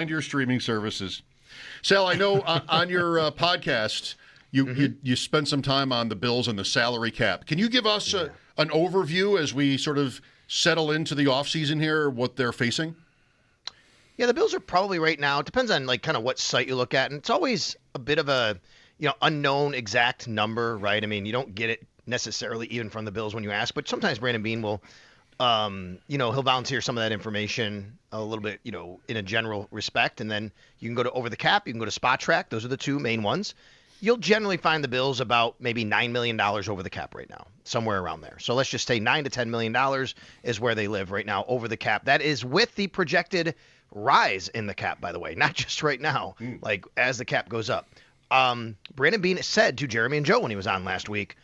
And your streaming services. Sal, I know on your podcast, you spent some time on the Bills and the salary cap. Can you give us an overview as we sort of settle into the offseason here, what they're facing? Yeah, the Bills are probably right now, it depends on like kind of what site you look at, and it's always a bit of a unknown exact number, right? I mean, you don't get it necessarily even from the Bills when you ask, but sometimes Brandon Beane will he'll volunteer some of that information a little bit, in a general respect. And then you can go to Over the Cap, you can go to Spot Track. Those are the two main ones. You'll generally find the Bills about maybe $9 million over the cap right now, somewhere around there. So let's just say $9 to $10 million is where they live right now over the cap. That is with the projected rise in the cap, by the way, not just right now, like as the cap goes up. Brandon Beane said to Jeremy and Joe when he was on last week,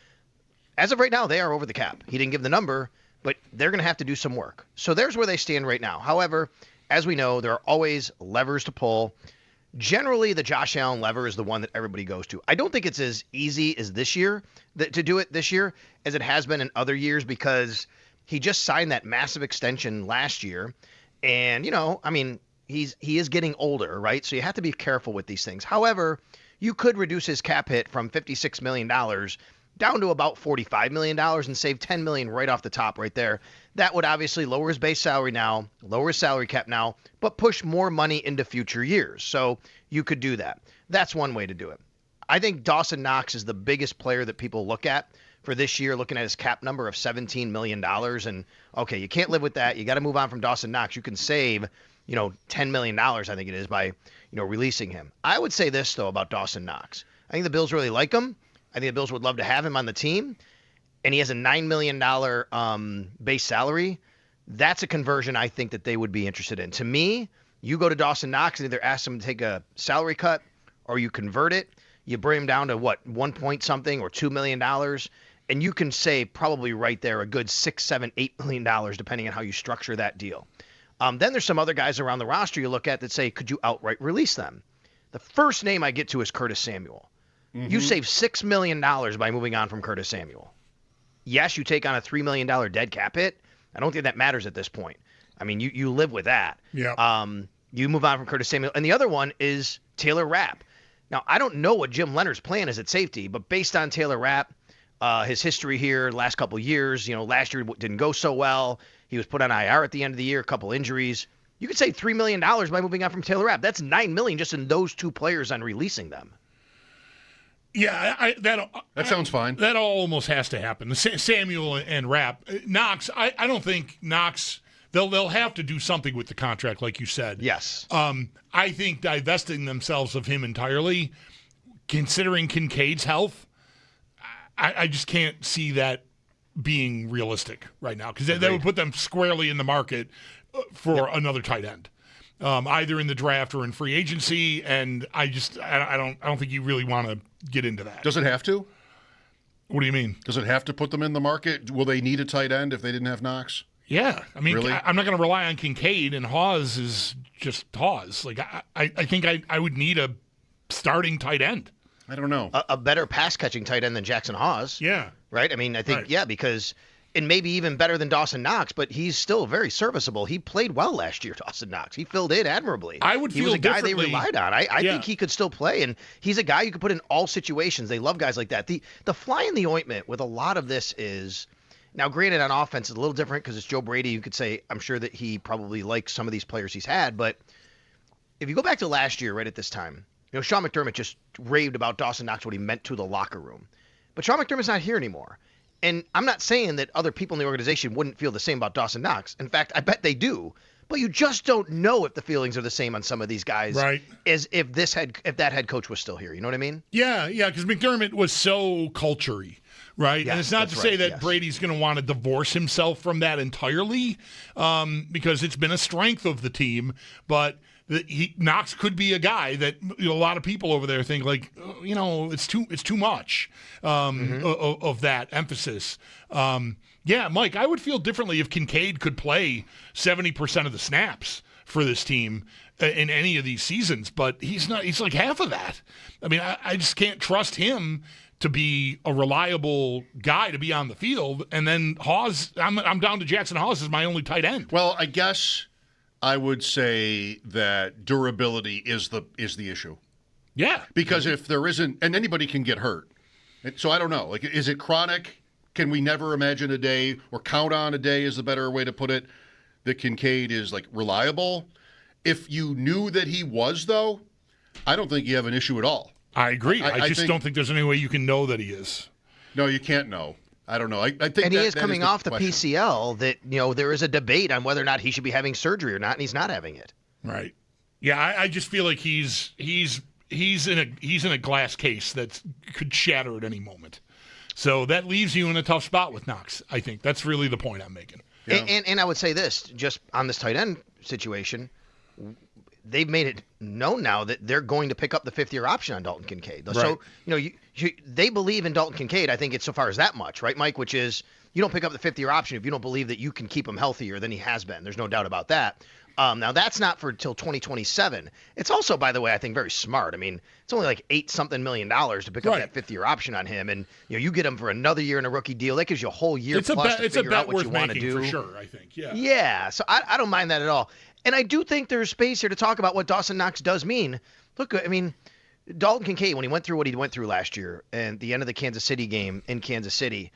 as of right now, they are over the cap. He didn't give the number, but they're going to have to do some work. So there's where they stand right now. However, as we know, there are always levers to pull. Generally, the Josh Allen lever is the one that everybody goes to. I don't think it's as easy as this year to do it this year as it has been in other years because he just signed that massive extension last year. And, he is getting older, right? So you have to be careful with these things. However, you could reduce his cap hit from $56 million down to about $45 million and save $10 million right off the top right there. That would obviously lower his base salary now, lower his salary cap now, but push more money into future years. So you could do that. That's one way to do it. I think Dawson Knox is the biggest player that people look at for this year, looking at his cap number of $17 million. And, okay, you can't live with that. You got to move on from Dawson Knox. You can save, $10 million, I think it is, by, releasing him. I would say this, though, about Dawson Knox. I think the Bills really like him. I think the Bills would love to have him on the team, and he has a $9 million base salary. That's a conversion I think that they would be interested in. To me, you go to Dawson Knox and either ask him to take a salary cut or you convert it. You bring him down to, 1 point something or $2 million, and you can save probably right there a good $6, $7, $8 million, depending on how you structure that deal. Then there's some other guys around the roster you look at that say, could you outright release them? The first name I get to is Curtis Samuel. You save $6 million by moving on from Curtis Samuel. Yes, you take on a $3 million dead cap hit. I don't think that matters at this point. I mean, you live with that. Yeah. You move on from Curtis Samuel. And the other one is Taylor Rapp. Now, I don't know what Jim Leonard's plan is at safety, but based on Taylor Rapp, his history here the last couple of years, last year didn't go so well. He was put on IR at the end of the year, a couple injuries. You could save $3 million by moving on from Taylor Rapp. That's $9 million just in those two players on releasing them. Yeah, that sounds fine. That almost has to happen. Samuel and Rapp. Knox, I don't think Knox, they'll have to do something with the contract, like you said. Yes. I think divesting themselves of him entirely, considering Kincaid's health, I just can't see that being realistic right now because that would put them squarely in the market for another tight end. Either in the draft or in free agency, and I don't think you really want to get into that. Does it have to? What do you mean? Does it have to put them in the market? Will they need a tight end if they didn't have Knox? Yeah, I mean, really? I'm not going to rely on Kincaid, and Hawes is just Hawes. Like I think I would need a starting tight end. I don't know. A better pass catching tight end than Jackson Hawes. Yeah. Right. I mean, I think because. And maybe even better than Dawson Knox, but he's still very serviceable. He played well last year, Dawson Knox. He filled in admirably. He was a guy they relied on. I think he could still play, and he's a guy you could put in all situations. They love guys like that. The fly in the ointment with a lot of this is, now granted on offense it's a little different because it's Joe Brady. You could say, I'm sure that he probably likes some of these players he's had, but if you go back to last year right at this time, Sean McDermott just raved about Dawson Knox, what he meant to the locker room. But Sean McDermott's not here anymore. And I'm not saying that other people in the organization wouldn't feel the same about Dawson Knox. In fact, I bet they do. But you just don't know if the feelings are the same on some of these guys, right? As if that head coach was still here. You know what I mean? Yeah, because McDermott was so culture-y, right? Yes, and it's not to say that Brady's going to want to divorce himself from that entirely, because it's been a strength of the team. But Knox could be a guy that a lot of people over there think like, it's too much of that emphasis. Yeah, Mike, I would feel differently if Kincaid could play 70% of the snaps for this team in any of these seasons, but he's not. He's like half of that. I mean, I just can't trust him to be a reliable guy to be on the field. And then Hawes, I'm down to Jackson Hawes as my only tight end. Well, I guess I would say that durability is the issue. Yeah. Because if there isn't, and anybody can get hurt. So I don't know. Like, is it chronic? Can we never imagine a day or count on a day is the better way to put it, that Kincaid is like reliable? If you knew that he was, though, I don't think you have an issue at all. I agree. I just think, don't think there's any way you can know that he is. No, you can't know. I don't know. I think and he is coming off the question. PCL that, there is a debate on whether or not he should be having surgery or not, and he's not having it. Right. Yeah, I just feel like he's in a glass case that could shatter at any moment. So that leaves you in a tough spot with Knox. I think that's really the point I'm making. Yeah. And I would say this, just on this tight end situation, they've made it known now that they're going to pick up the fifth-year option on Dalton Kincaid. Right. So, they believe in Dalton Kincaid. I think it's so far as that much, right, Mike? Which is you don't pick up the fifth-year option if you don't believe that you can keep him healthier than he has been. There's no doubt about that. Now, that's not for till 2027. It's also, by the way, I think very smart. I mean, it's only like $8-something million to pick up that fifth-year option on him. And, you get him for another year in a rookie deal. That gives you a whole year plus to figure out what you want to do. For sure, I think. Yeah. Yeah, so I don't mind that at all. And I do think there's space here to talk about what Dawson Knox does mean. Look, I mean, Dalton Kincaid, when he went through what he went through last year and the end of the Kansas City game in Kansas City,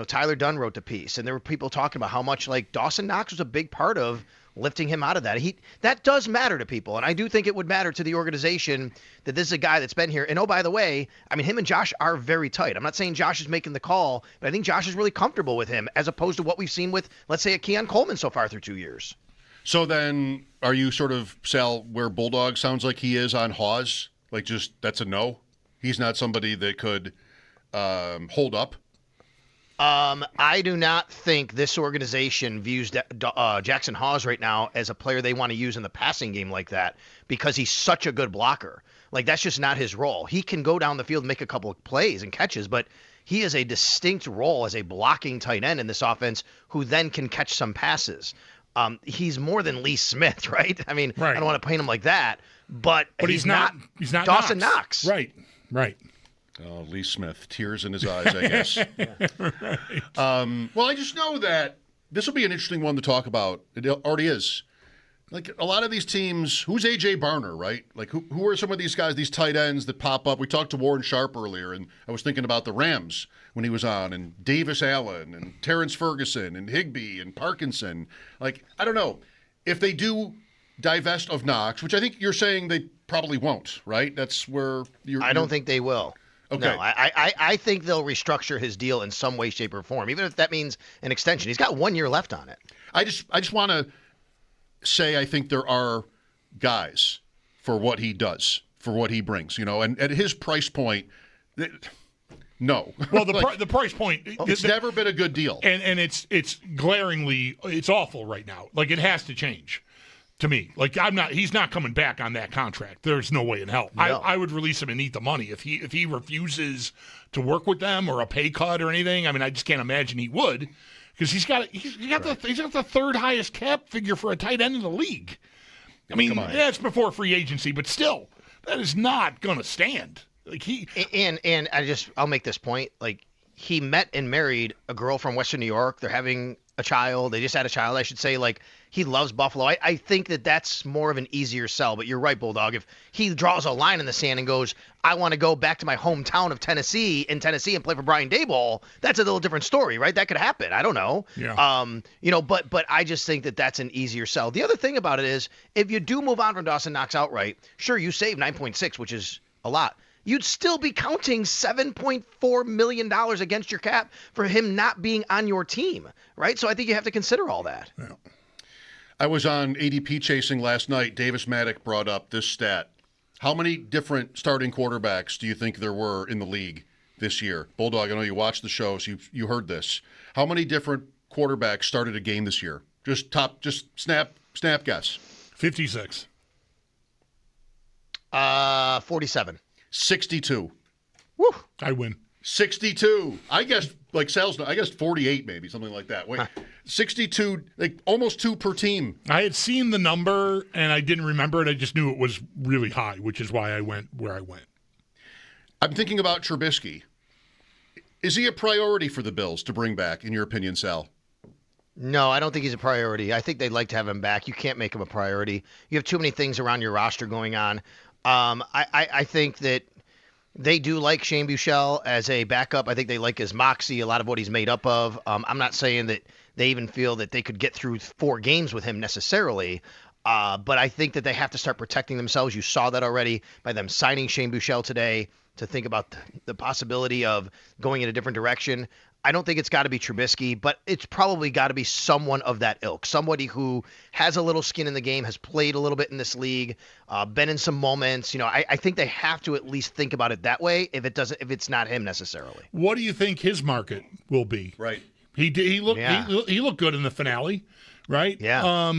Tyler Dunn wrote the piece, and there were people talking about how much, like, Dawson Knox was a big part of lifting him out of that. That does matter to people, and I do think it would matter to the organization that this is a guy that's been here. And, oh, by the way, I mean, him and Josh are very tight. I'm not saying Josh is making the call, but I think Josh is really comfortable with him as opposed to what we've seen with, let's say, a Keon Coleman so far through 2 years. So then are you sort of, Sal, where Bulldog sounds like he is on Hawes? Like, just that's a no? He's not somebody that could hold up? I do not think this organization views Jackson Hawes right now as a player they want to use in the passing game like that because he's such a good blocker. Like, that's just not his role. He can go down the field and make a couple of plays and catches, but he has a distinct role as a blocking tight end in this offense who then can catch some passes. He's more than Lee Smith, right? I mean, right. I don't want to paint him like that, but he's not Dawson Knox. Right. Oh, Lee Smith, tears in his eyes, I guess. Right. Well, I just know that this will be an interesting one to talk about. It already is. Like, a lot of these teams, who's A.J. Barner, right? Like, who are some of these guys, these tight ends that pop up? We talked to Warren Sharp earlier, and I was thinking about the Rams when he was on, and Davis Allen, and Terrence Ferguson, and Higbee, and Parkinson. Like, I don't know. If they do divest of Knox, which I think you're saying they probably won't, right? That's where I don't think they will. Okay. No, I think they'll restructure his deal in some way, shape, or form, even if that means an extension. He's got 1 year left on it. I just want to say I think there are guys for what he does, for what he brings, and at his price point, no. Well, the price point, it's never been a good deal, and it's glaringly, it's awful right now. Like, it has to change. To me, like, he's not coming back on that contract. There's no way in hell. No. I would release him and eat the money if he refuses to work with them or a pay cut or anything. I mean, I just can't imagine he would, because he's got the third highest cap figure for a tight end in the league. I mean, yeah, it's before free agency, but still, that is not going to stand. Like, and I'll make this point. Like, he met and married a girl from Western New York. They're having a child. They just had a child, I should say. Like, he loves Buffalo. I think that's more of an easier sell. But you're right, Bulldog. If he draws a line in the sand and goes, I want to go back to my hometown of Tennessee and play for Brian Daboll, that's a little different story, right? That could happen. I don't know. Yeah. But I just think that's an easier sell. The other thing about it is, if you do move on from Dawson Knox outright, sure, you save 9.6, which is a lot. You'd still be counting $7.4 million against your cap for him not being on your team, right? So I think you have to consider all that. Yeah. I was on ADP chasing last night. Davis Maddock brought up this stat. How many different starting quarterbacks do you think there were in the league this year? Bulldog, I know you watched the show, so you heard this. How many different quarterbacks started a game this year? Just snap guess. 56. 47. 62. Woo! I win. 62. I guess, like Sal's, I guess 48 maybe, something like that. Wait, 62, like almost 2 per team. I had seen the number, and I didn't remember it. I just knew it was really high, which is why I went where I went. I'm thinking about Trubisky. Is he a priority for the Bills to bring back, in your opinion, Sal? No, I don't think he's a priority. I think they'd like to have him back. You can't make him a priority. You have too many things around your roster going on. I think that they do like Shane Buechele as a backup. I think they like his moxie, a lot of what he's made up of. I'm not saying that they even feel that they could get through 4 games with him necessarily. But I think that they have to start protecting themselves. You saw that already by them signing Shane Buechele today to think about the possibility of going in a different direction. I don't think it's got to be Trubisky, but it's probably got to be someone of that ilk, somebody who has a little skin in the game, has played a little bit in this league, been in some moments. I think they have to at least think about it that way if it's not him necessarily. What do you think his market will be? Right. He looked good in the finale, right? Yeah.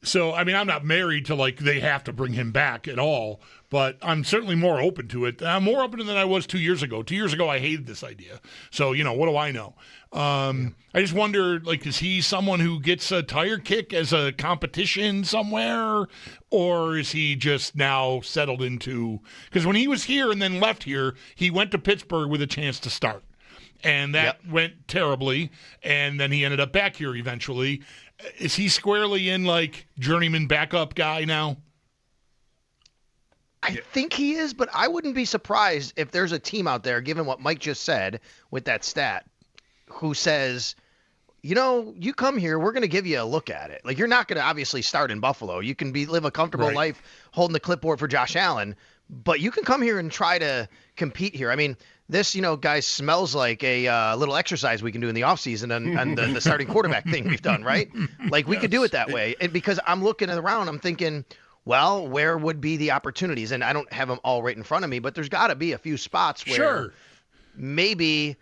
So, I mean, I'm not married to, they have to bring him back at all, but I'm certainly more open to it. I'm more open than I was 2 years ago. 2 years ago, I hated this idea. So, what do I know? I just wonder, is he someone who gets a tire kick as a competition somewhere, or is he just now settled into – because when he was here and then left here, he went to Pittsburgh with a chance to start. And that went terribly, and then he ended up back here eventually. Is he squarely in, journeyman backup guy now? I think he is, but I wouldn't be surprised if there's a team out there, given what Mike just said with that stat, who says, you come here, we're going to give you a look at it. You're not going to obviously start in Buffalo. You can live a comfortable life holding the clipboard for Josh Allen, but you can come here and try to compete here. I mean, this, guys, smells like a little exercise we can do in the offseason and the starting quarterback thing we've done, right? We could do it that way. And because I'm looking around, I'm thinking, well, where would be the opportunities? And I don't have them all right in front of me, but there's got to be a few spots where maybe,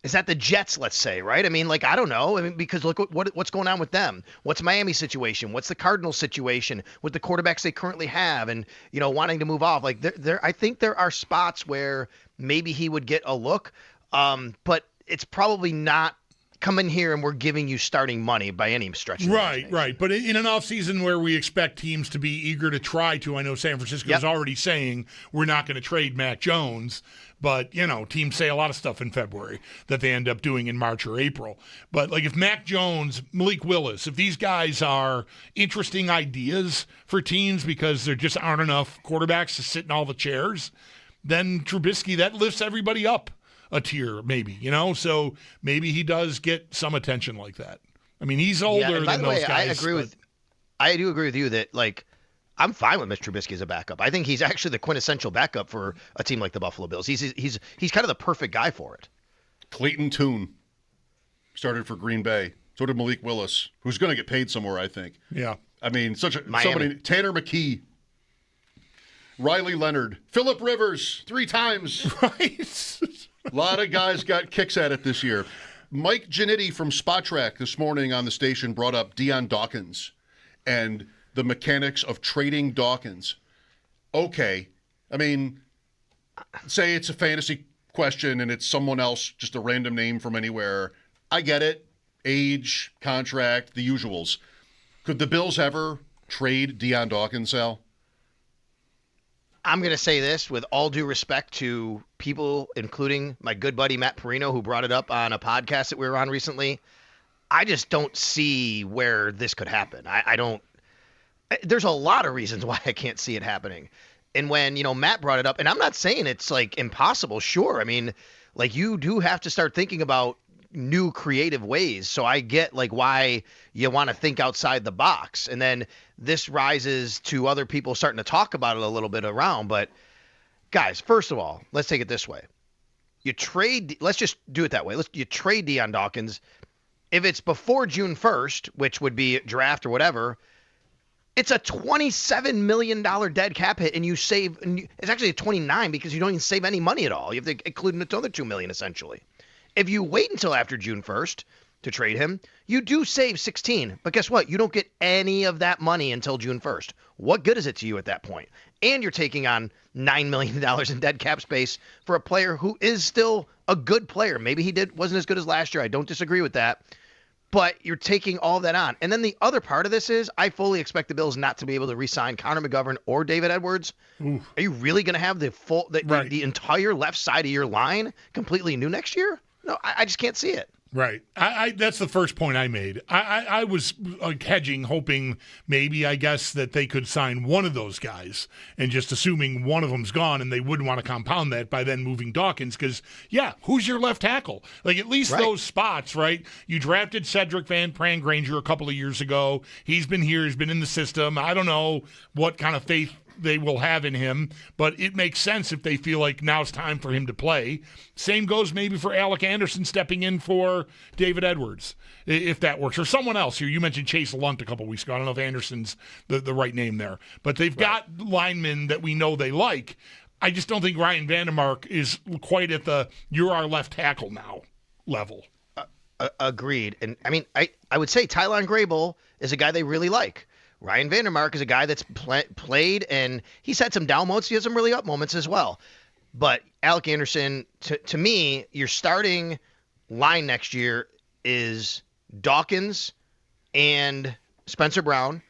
is that the Jets, let's say, right? I mean, I don't know. I mean, because look what's going on with them. What's Miami's situation? What's the Cardinals' situation with the quarterbacks they currently have and, wanting to move off? I think there are spots where maybe he would get a look, but it's probably not come in here and we're giving you starting money by any stretch. Right. But in an offseason where we expect teams to be eager to try to, I know San Francisco is already saying we're not going to trade Mac Jones, but, teams say a lot of stuff in February that they end up doing in March or April. But, if Mac Jones, Malik Willis, if these guys are interesting ideas for teams because there just aren't enough quarterbacks to sit in all the chairs, then Trubisky, that lifts everybody up a tier, maybe, so maybe he does get some attention like that. I mean, he's older than those guys. I do agree with you that, I'm fine with Mr. Trubisky as a backup. I think he's actually the quintessential backup for a team like the Buffalo Bills. He's kind of the perfect guy for it. Clayton Tune started for Green Bay. So did Malik Willis, who's going to get paid somewhere, I think. Yeah. I mean, somebody, Tanner McKee, Riley Leonard, Phillip Rivers, 3 times. Right. A lot of guys got kicks at it this year. Mike Giannitti from Spot Track this morning on the station brought up Dion Dawkins and the mechanics of trading Dawkins. Okay. I mean, say it's a fantasy question and it's someone else, just a random name from anywhere. I get it. Age, contract, the usuals. Could the Bills ever trade Dion Dawkins, Sal? I'm going to say this with all due respect to people, including my good buddy Matt Perino, who brought it up on a podcast that we were on recently. I just don't see where this could happen. I don't. There's a lot of reasons why I can't see it happening. And when, Matt brought it up, and I'm not saying it's impossible. Sure. I mean, you do have to start thinking about new creative ways. So I get why you want to think outside the box. And then this rises to other people starting to talk about it a little bit around. But guys, first of all, let's take it this way. Let's just do it that way. You trade Dion Dawkins. If it's before June 1st, which would be draft or whatever, it's a $27 million dead cap hit, and you save. It's actually a 29 because you don't even save any money at all. You have to include another $2 million essentially. If you wait until after June 1st to trade him, you do save 16. But guess what? You don't get any of that money until June 1st. What good is it to you at that point? And you're taking on $9 million in dead cap space for a player who is still a good player. Maybe he wasn't as good as last year. I don't disagree with that. But you're taking all that on. And then the other part of this is I fully expect the Bills not to be able to re-sign Connor McGovern or David Edwards. Oof. Are you really going to have the entire left side of your line completely new next year? No, I just can't see it. Right. That's the first point I made. I was hedging, hoping maybe, I guess, that they could sign one of those guys and just assuming one of them's gone, and they wouldn't want to compound that by then moving Dawkins because, yeah, who's your left tackle? Like, at least those spots, right? You drafted Cedric Van Pran-Granger a couple of years ago. He's been here. He's been in the system. I don't know what kind of faith they will have in him, but it makes sense if they feel like now it's time for him to play. Same goes maybe for Alec Anderson stepping in for David Edwards, if that works, or someone else here. You mentioned Chase Lunt a couple weeks ago. I don't know if Anderson's the right name there, but they've got linemen that we know they like. I just don't think Ryan Vandermark is quite at the you're our left tackle now level. Agreed. And I mean, I would say Tylon Grable is a guy they really like. Ryan Vandermark is a guy that's played, and he's had some down moments. He has some really up moments as well. But Alec Anderson, to me, your starting line next year is Dawkins and Spencer Brown.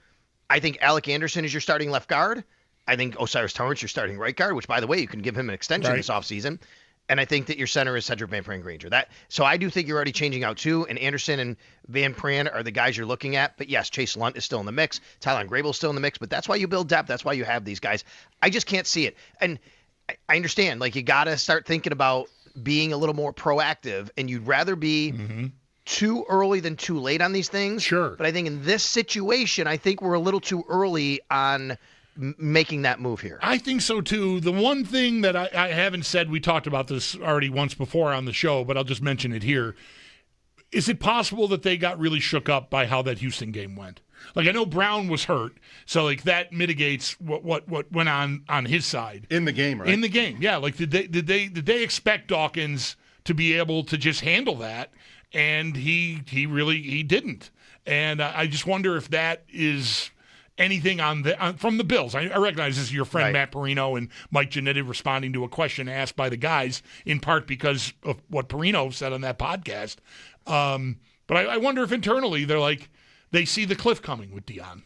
I think Alec Anderson is your starting left guard. I think Osiris Torrance your starting right guard, which, by the way, you can give him an extension this offseason. And I think that your center is Cedric Van Pran-Granger. So I do think you're already changing out two, and Anderson and Van Pran are the guys you're looking at. But yes, Chase Lunt is still in the mix. Tylon Grable is still in the mix. But that's why you build depth. That's why you have these guys. I just can't see it. And I understand, like, you got to start thinking about being a little more proactive, and you'd rather be too early than too late on these things. Sure. But I think in this situation, I think we're a little too early on making that move here. I think so too. The one thing that I haven't said, we talked about this already once before on the show, but I'll just mention it here. Is it possible that they got really shook up by how that Houston game went? Like, I know Brown was hurt, so like that mitigates what went on his side in the game, right? In the game, yeah. Like, did they expect Dawkins to be able to just handle that? And he didn't. And I just wonder if that is anything from the Bills. I recognize this is your friend Matt Perino and Mike Giannetti responding to a question asked by the guys, in part because of what Perino said on that podcast. But I wonder if internally they're like, they see the cliff coming with Dion.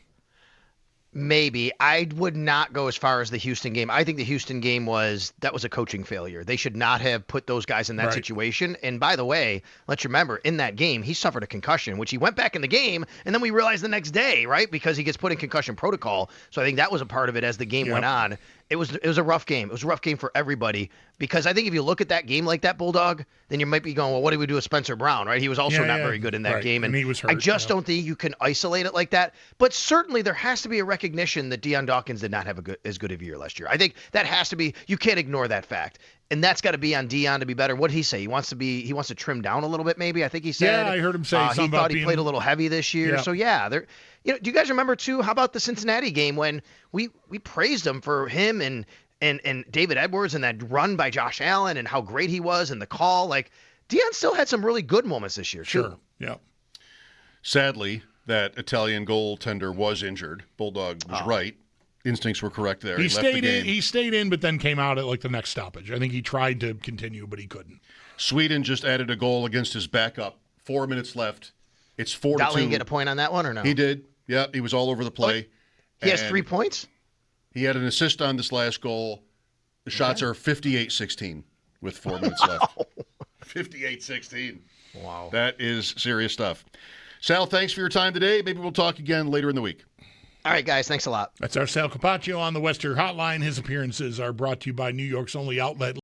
Maybe. I would not go as far as the Houston game. I think the Houston game was a coaching failure. They should not have put those guys in that situation. And by the way, let's remember, in that game, he suffered a concussion, which he went back in the game, and then we realized the next day, right, because he gets put in concussion protocol. So I think that was a part of it as the game went on. It was a rough game. It was a rough game for everybody because I think if you look at that game like that, Bulldog, then you might be going, well, what did we do with Spencer Brown, right? He was also not very good in that game. And he was hurt. I just don't think you can isolate it like that. But certainly there has to be a recognition that Dion Dawkins did not have as good of a year last year. I think that has to be – you can't ignore that fact. And that's got to be on Dion to be better. What did he say? He wants to trim down a little bit maybe, I think he said. Yeah, I heard him say something he thought he played a little heavy this year. Yeah. So, yeah, do you guys remember, too, how about the Cincinnati game when we praised him for him and David Edwards and that run by Josh Allen and how great he was and the call? Like, Dion still had some really good moments this year, too. Sure, yeah. Sadly, that Italian goaltender was injured. Bulldog was right. Instincts were correct there. He left the game. He stayed in, but then came out at like the next stoppage. I think he tried to continue, but he couldn't. Sweden just added a goal against his backup. 4 minutes left. It's 4-2. Dahlin get a point on that one or no? He did. Yeah, he was all over the play. He has 3 points? He had an assist on this last goal. The shots are 58-16 with 4 minutes left. 58-16. Wow. That is serious stuff. Sal, thanks for your time today. Maybe we'll talk again later in the week. All right, guys. Thanks a lot. That's our Sal Capaccio on the Western Hotline. His appearances are brought to you by New York's only outlet